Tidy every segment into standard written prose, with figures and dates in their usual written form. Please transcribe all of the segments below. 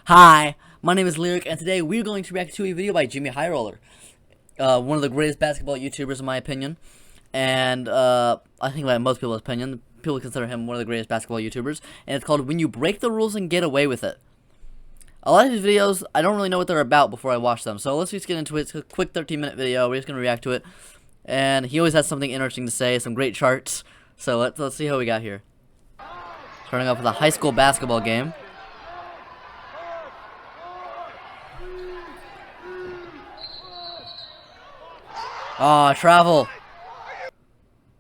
Hi, my name is Lyric, and today we're going to react to a video by JxmyHighroller, one of the greatest basketball YouTubers in my opinion, and I think by most people's opinion, people consider him one of the greatest basketball YouTubers, and it's called When You Break the Rules and Get Away with It. A lot of these videos, I don't really know what they're about before I watch them, so let's just get into it. It's a quick 13-minute video, we're just going to react to it, and he always has something interesting to say, some great charts, so let's see how we got here. Starting off with a high school basketball game. Aw, travel.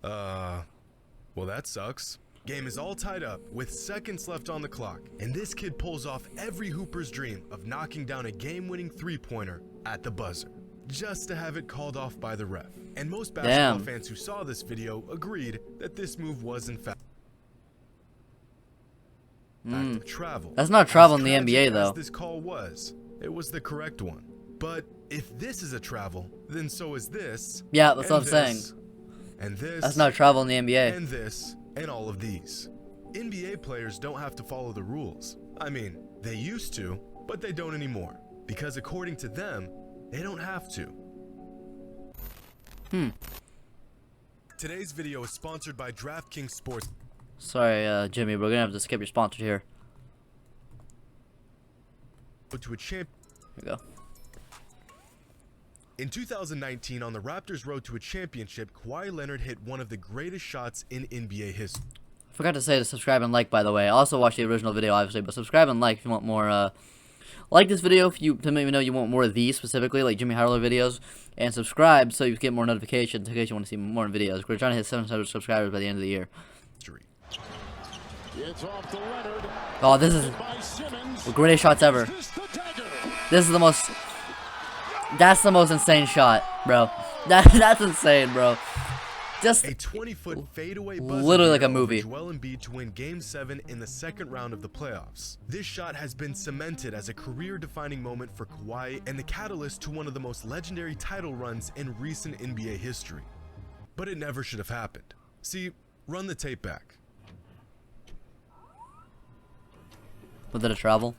Well that sucks. Game is all tied up with seconds left on the clock, and this kid pulls off every hooper's dream of knocking down a game-winning three-pointer at the buzzer, just to have it called off by the ref. And most basketball fans who saw this video agreed that this move was in fact travel. That's not travel in the NBA though. This call was. It was the correct one. But if this is a travel, then so is this. Yeah, that's what I'm saying. And this. That's not travel in the NBA. And this. And all of these. NBA players don't have to follow the rules. I mean, they used to, but they don't anymore. Because according to them, they don't have to. Today's video is sponsored by DraftKings Sports. Sorry, Jimmy, we're gonna have to skip your sponsor here. To a champ. Here we go. In 2019, on the Raptors' road to a championship, Kawhi Leonard hit one of the greatest shots in NBA history. I forgot to say to subscribe and like, by the way. I also watched the original video, obviously, but subscribe and like if you want more, like this video if you, to let me know you want more of these specifically, like JxmyHighroller videos, and subscribe so you get more notifications in case you want to see more videos. We're trying to hit 700 subscribers by the end of the year. Oh, this is the greatest shots ever. This is the most... That's the most insane shot, bro. That's insane, bro. Just a 20-foot fadeaway buzzer literally like a movie. Joel Embiid to win Game 7 in the second round of the playoffs. This shot has been cemented as a career-defining moment for Kawhi and the catalyst to one of the most legendary title runs in recent NBA history. But it never should have happened. See, run the tape back. Was it a travel?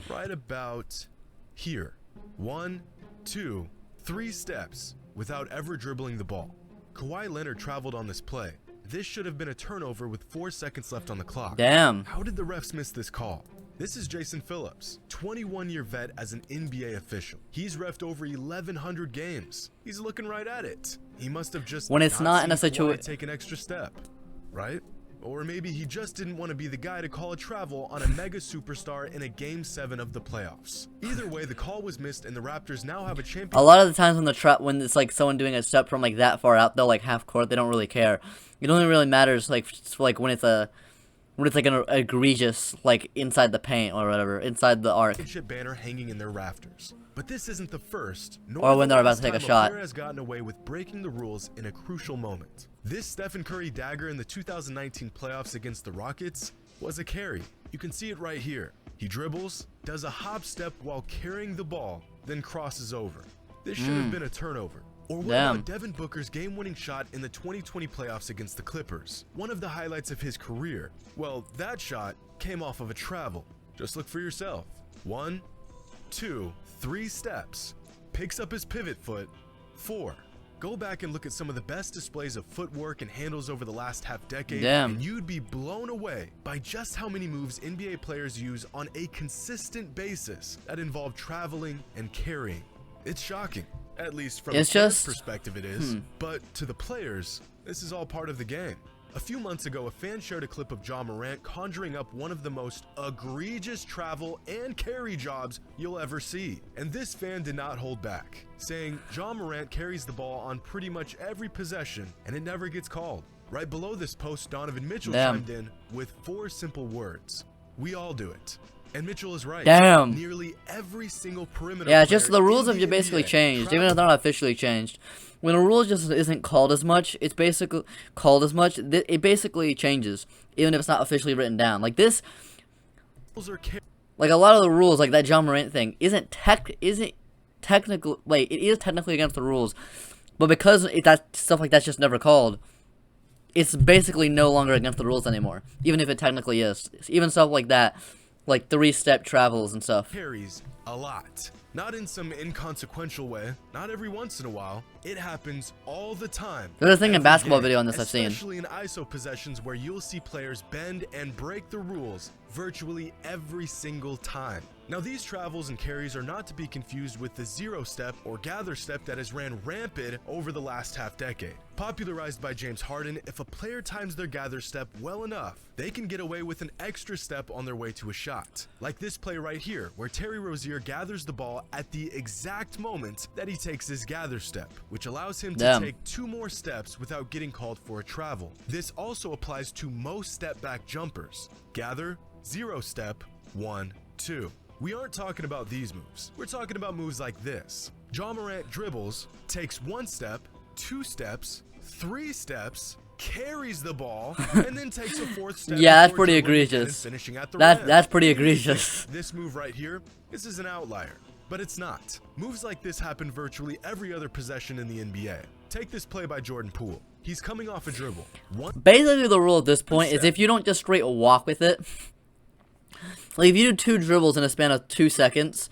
Right about here. 1, 2, 3 steps without ever dribbling the ball. Kawhi Leonard traveled on this play. This should have been a turnover with 4 seconds left on the clock. Damn. How did the refs miss this call? This is Jason Phillips, 21-year vet as an NBA official. He's reffed over 1,100 games. He's looking right at it. He must have just when it's not in a situation, take an extra step, right? Or maybe he just didn't want to be the guy to call a travel on a mega superstar in a Game 7 of the playoffs. Either way, the call was missed, and the Raptors now have a champion. A lot of the times when it's like someone doing a step from like that far out, they'll like half court. They don't really care. It only really matters like when it's like an egregious like inside the paint or whatever, inside the arc. Banner hanging in their rafters. But this isn't the first, nor or when they're about the to take a last time shot. player has gotten away with breaking the rules in a crucial moment. This Stephen Curry dagger in the 2019 playoffs against the Rockets was a carry. You can see it right here. He dribbles, does a hop step while carrying the ball, then crosses over. This should have been a turnover. Or what about Devin Booker's game-winning shot in the 2020 playoffs against the Clippers? One of the highlights of his career. Well, that shot came off of a travel. Just look for yourself. 1, 2, 3 steps. Picks up his pivot foot. 4. Go back and look at some of the best displays of footwork and handles over the last half-decade, and you'd be blown away by just how many moves NBA players use on a consistent basis that involve traveling and carrying. It's shocking, at least from a player's perspective it is, but to the players, this is all part of the game. A few months ago, a fan shared a clip of Ja Morant conjuring up one of the most egregious travel and carry jobs you'll ever see. And this fan did not hold back, saying Ja Morant carries the ball on pretty much every possession and it never gets called. Right below this post, Donovan Mitchell chimed in with 4 simple words. We all do it. And Mitchell is right. Damn. Nearly every single perimeter. Yeah, just the rules have basically changed, even if they're not officially changed. When a rule just isn't called as much, it's basically called as much. It basically changes, even if it's not officially written down. Like this, like a lot of the rules, like that Ja Morant thing, isn't technically, like it is technically against the rules, but because that stuff like that's just never called, it's basically no longer against the rules anymore. Even if it technically is, even stuff like that like 3-step travels and stuff. Carries a lot. Not in some inconsequential way, not every once in a while. It happens all the time. There's a thing in Every basketball game, video on this I've seen. especially in ISO possessions where you'll see players bend and break the rules virtually every single time. Now these travels and carries are not to be confused with the 0-step or gather step that has ran rampant over the last half-decade. Popularized by James Harden, if a player times their gather step well enough, they can get away with an extra step on their way to a shot. Like this play right here, where Terry Rozier gathers the ball at the exact moment that he takes his gather step, which allows him to take 2 more steps without getting called for a travel. This also applies to most step-back jumpers. Gather, 0-step, 1, 2. We aren't talking about these moves. We're talking about moves like this. Ja Morant dribbles, takes 1 step, 2 steps, 3 steps, carries the ball, and then takes a 4th step. Yeah, that's pretty egregious. Finishing at the rim. That's pretty egregious. This move right here, this is an outlier, but it's not. Moves like this happen virtually every other possession in the NBA. Take this play by Jordan Poole. He's coming off a dribble. Basically, the rule at this point is if you don't just straight walk with it, like if you do 2 dribbles in a span of 2 seconds,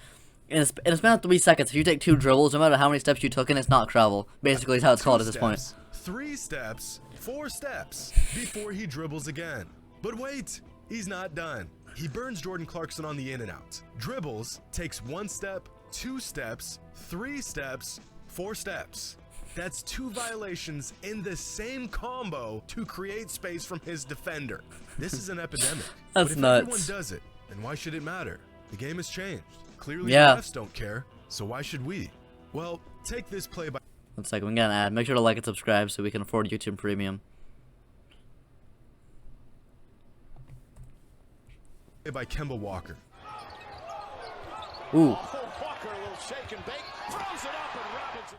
in a span of 3 seconds, if you take 2 dribbles, no matter how many steps you took in, it's not travel. Basically, is how it's called at this point. 3 steps, 4 steps before he dribbles again. But wait, he's not done. He burns Jordan Clarkson on the in and out. Dribbles, takes 1 step, 2 steps, 3 steps, 4 steps. That's 2 violations in the same combo to create space from his defender. This is an epidemic. That's but if nuts. everyone does it, then why should it matter? The game has changed. Clearly Yeah. the refs don't care, so why should we? Well, take this play by 1 second, we got an ad. Make sure to like and subscribe so we can afford YouTube Premium. Kemba Walker. Ooh.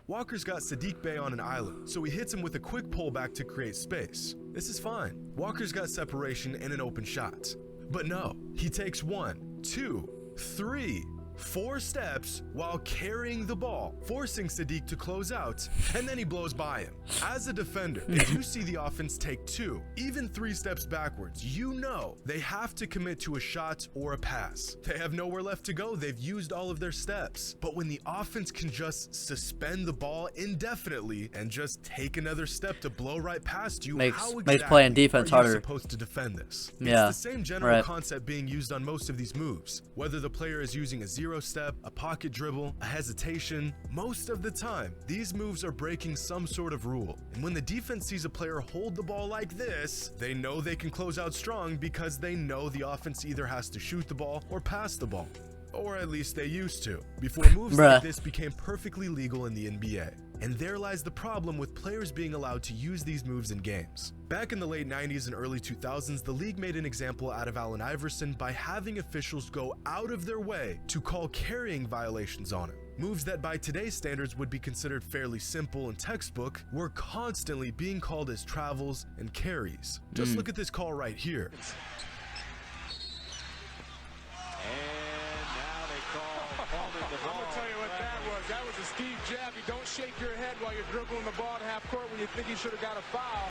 Walker's got Sadiq Bey on an island, so he hits him with a quick pullback to create space. This is fine. Walker's got separation and an open shot. But no, he takes 1, 2, 3, 4 steps while carrying the ball, forcing Sadiq to close out, and then he blows by him. As a defender, if you see the offense take 2, even 3 steps backwards, you know they have to commit to a shot or a pass. They have nowhere left to go. They've used all of their steps. But when the offense can just suspend the ball indefinitely and just take another step to blow right past you, makes how exactly playing defense are you harder. supposed to defend this? Yeah, It's the same general concept being used on most of these moves. Whether the player is using a 0-step, a pocket dribble, a hesitation, most of the time, these moves are breaking some sort of rule. And when the defense sees a player hold the ball like this, they know they can close out strong because they know the offense either has to shoot the ball or pass the ball. Or at least they used to, before moves like this became perfectly legal in the NBA. And there lies the problem with players being allowed to use these moves in games. Back in the late 90s and early 2000s, the league made an example out of Allen Iverson by having officials go out of their way to call carrying violations on him. Moves that by today's standards would be considered fairly simple and textbook were constantly being called as travels and carries. Just look at this call right here. That was a Steve jab. You don't shake your head while you're dribbling the ball at half court when you think he should have got a foul.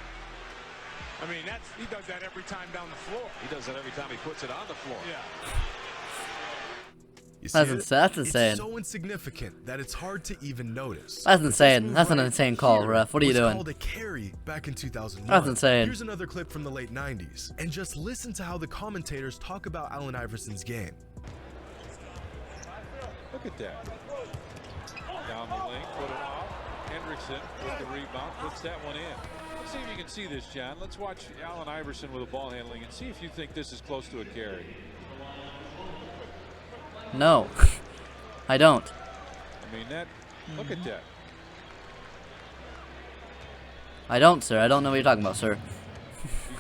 I mean, he does that every time down the floor. He does that every time he puts it on the floor. Yeah. That's insane. It's so insignificant that it's hard to even notice. That's insane. That's an insane call, ref. What are you doing? Called a carry back in 2001. That's insane. Here's another clip from the late 90s, and just listen to how the commentators talk about Allen Iverson's game. Look at that. Down the lane, put it off. Hendrickson with the rebound, puts that one in. Let's see if you can see this, John. Let's watch Allen Iverson with the ball handling and see if you think this is close to a carry. No, I don't. I mean, look at that. I don't, sir. I don't know what you're talking about, sir.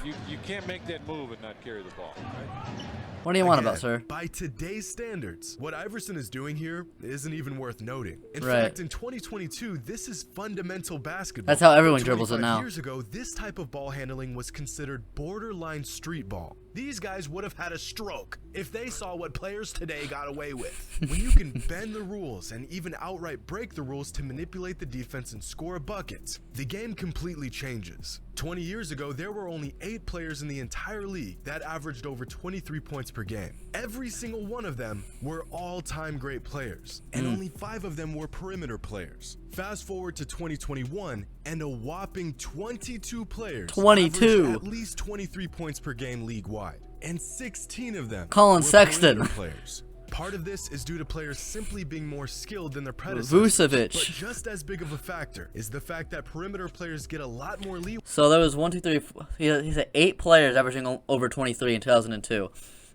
You can't make that move and not carry the ball. Right? What do you want about, sir? By today's standards, what Iverson is doing here isn't even worth noting. In Right. fact, in 2022, this is fundamental basketball. That's how everyone dribbles it now. 25 years ago, this type of ball handling was considered borderline street ball. These guys would have had a stroke if they saw what players today got away with. When you can bend the rules and even outright break the rules to manipulate the defense and score a bucket, the game completely changes. 20 years ago, there were only 8 players in the entire league that averaged over 23 points per game. Every single one of them were all-time great players, and only 5 of them were perimeter players. Fast forward to 2021, and a whopping 22 players averaged at least 23 points per game league-wide, and 16 of them Colin were Sexton perimeter players. Part of this is due to players simply being more skilled than their predecessors. Vucevic. But just as big of a factor is the fact that perimeter players get a lot more leeway. So there was 1, 2, 3. He said 8 players averaging over 23 in 2002.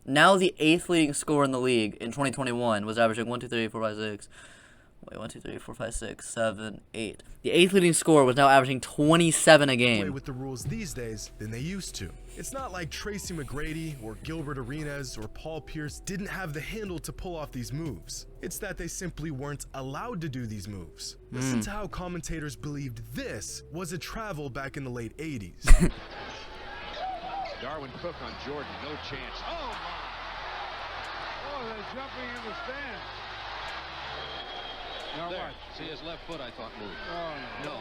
Now the 8th leading scorer in the league in 2021 was averaging 1, 2, 3, 4, 5, 6. Wait, 1, 2, 3, 4, 5, 6, 7, 8. The 8th leading scorer was now averaging 27 a game. With the rules these days than they used to. It's not like Tracy McGrady or Gilbert Arenas or Paul Pierce didn't have the handle to pull off these moves. It's that they simply weren't allowed to do these moves. Listen to how commentators believed this was a travel back in the late 80s. Darwin Cook on Jordan, no chance. Oh, my. Oh, they're jumping in the stands. Now There. watch. See his left foot, I thought, moved. Oh, no. No,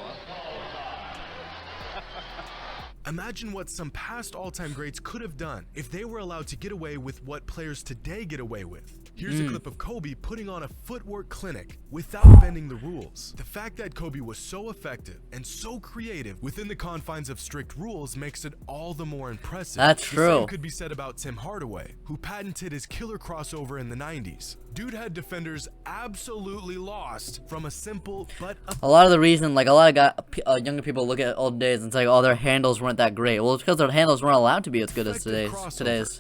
Imagine what some past all-time greats could have done if they were allowed to get away with what players today get away with. Here's a clip of Kobe putting on a footwork clinic without bending the rules. The fact that Kobe was so effective and so creative within the confines of strict rules makes it all the more impressive. That's The true. same could be said about Tim Hardaway, who patented his killer crossover in the 90s. Dude had defenders absolutely lost from a simple but A lot of the reason, like, a lot of younger people look at old days and say, oh, their handles weren't that great. Well, it's because their handles weren't allowed to be as good as today's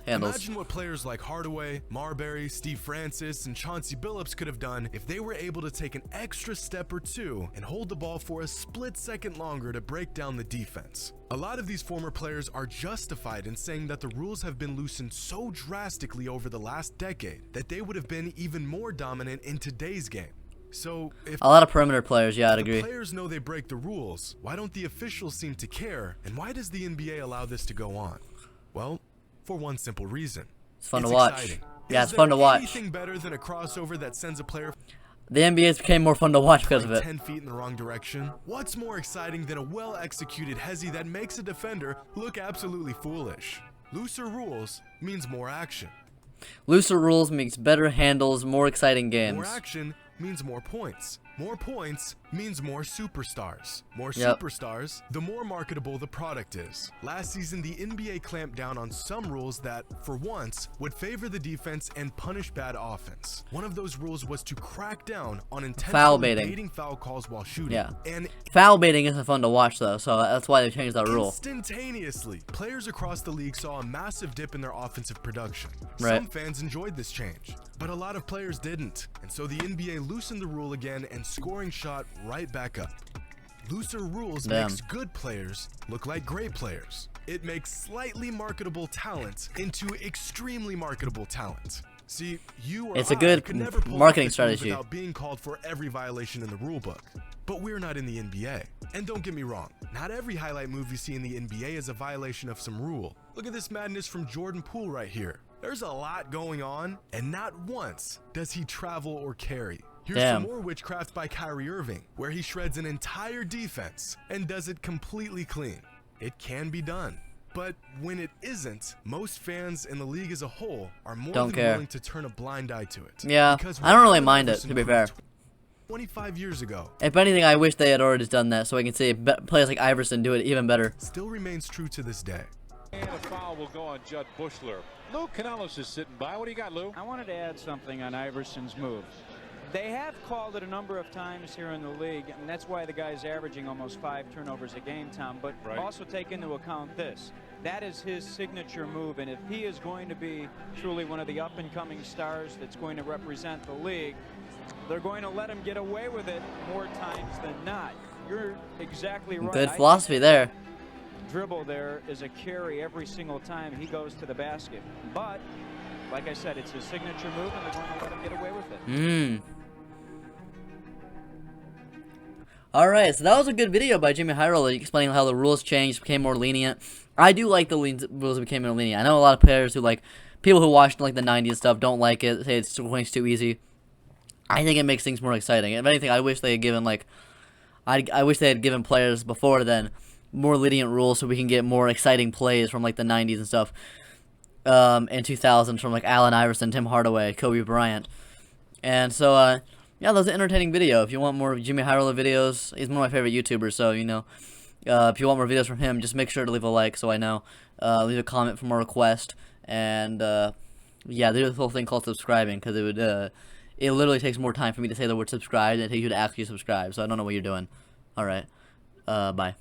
handles. Imagine what players like Hardaway, Marbury, Steve Francis, and Chauncey Billups could have done if they were able to take an extra step or two and hold the ball for a split second longer to break down the defense. A lot of these former players are justified in saying that the rules have been loosened so drastically over the last decade that they would have been even more dominant in today's game. So, if A lot of perimeter players, yeah, I'd the agree. players know they break the rules, why don't the officials seem to care, and why does the NBA allow this to go on? Well, for one simple reason. It's fun to watch. Exciting. Yeah, Is it's fun there to watch. anything better than a crossover that sends a player The NBA became more fun to watch because of like it. 10 feet in the wrong direction? What's more exciting than a well-executed hezzy that makes a defender look absolutely foolish? Looser rules means more action. Looser rules makes better handles, more exciting More games. action means more points. More points means more superstars. More Yep. superstars, the more marketable the product is. Last season, the NBA clamped down on some rules that, for once, would favor the defense and punish bad offense. One of those rules was to crack down on Foul intentionally baiting. baiting foul calls while shooting. Yeah. And Foul baiting isn't fun to watch though, so that's why they changed that rule. instantaneously, players across the league saw a massive dip in their offensive production. Right. Some fans enjoyed this change, but a lot of players didn't. And so the NBA loosened the rule again and scoring shot right back up. Looser rules Damn. makes good players look like great players. It makes slightly marketable talent into extremely marketable talent. See, you or It's a I good could never pull marketing off this move strategy. without being called for every violation in the rulebook. But we're not in the NBA. And don't get me wrong, not every highlight move you see in the NBA is a violation of some rule. Look at this madness from Jordan Poole right here. There's a lot going on, and not once does he travel or carry. Here's Damn. some more witchcraft by Kyrie Irving, where he shreds an entire defense and does it completely clean. It can be done. But when it isn't, most fans in the league as a whole are more Don't than care. willing to turn a blind eye to it. Yeah, Because I don't really Allen mind it, Iverson to be proved fair. 25 years ago, If anything, I wish they had already done that so I can see players like Iverson do it even better. still remains true to this day. And a foul will go on Judd Bushler. Lou Canellis is sitting by. What do you got, Lou? I wanted to add something on Iverson's move. They have called it a number of times here in the league, and that's why the guy's averaging almost 5 turnovers a game, Tom. But Right. also take into account this. That is his signature move, and if he is going to be truly one of the up-and-coming stars that's going to represent the league, they're going to let him get away with it more times than not. You're exactly right. Good I philosophy there. dribble there is a carry every single time he goes to the basket. But, like I said, it's his signature move, and they're going to let him get away with it. Alright, so that was a good video by JxmyHighroller explaining how the rules changed, became more lenient. I do like the rules became more lenient. I know a lot of players who people who watched like the 90s stuff don't like it, say it's too easy. I think it makes things more exciting. If anything, I wish they had given I wish they had given players before then more lenient rules so we can get more exciting plays from like the 90s and stuff. And 2000s from like Allen Iverson, Tim Hardaway, Kobe Bryant. And so, yeah, that was an entertaining video. If you want more Jimmy Highroller videos, he's one of my favorite YouTubers, so, you know, if you want more videos from him, just make sure to leave a like so I know. Leave a comment for more request. And, yeah, there's this whole thing called subscribing, because it literally takes more time for me to say the word subscribe than it takes you to actually subscribe, so I don't know what you're doing. Alright, bye.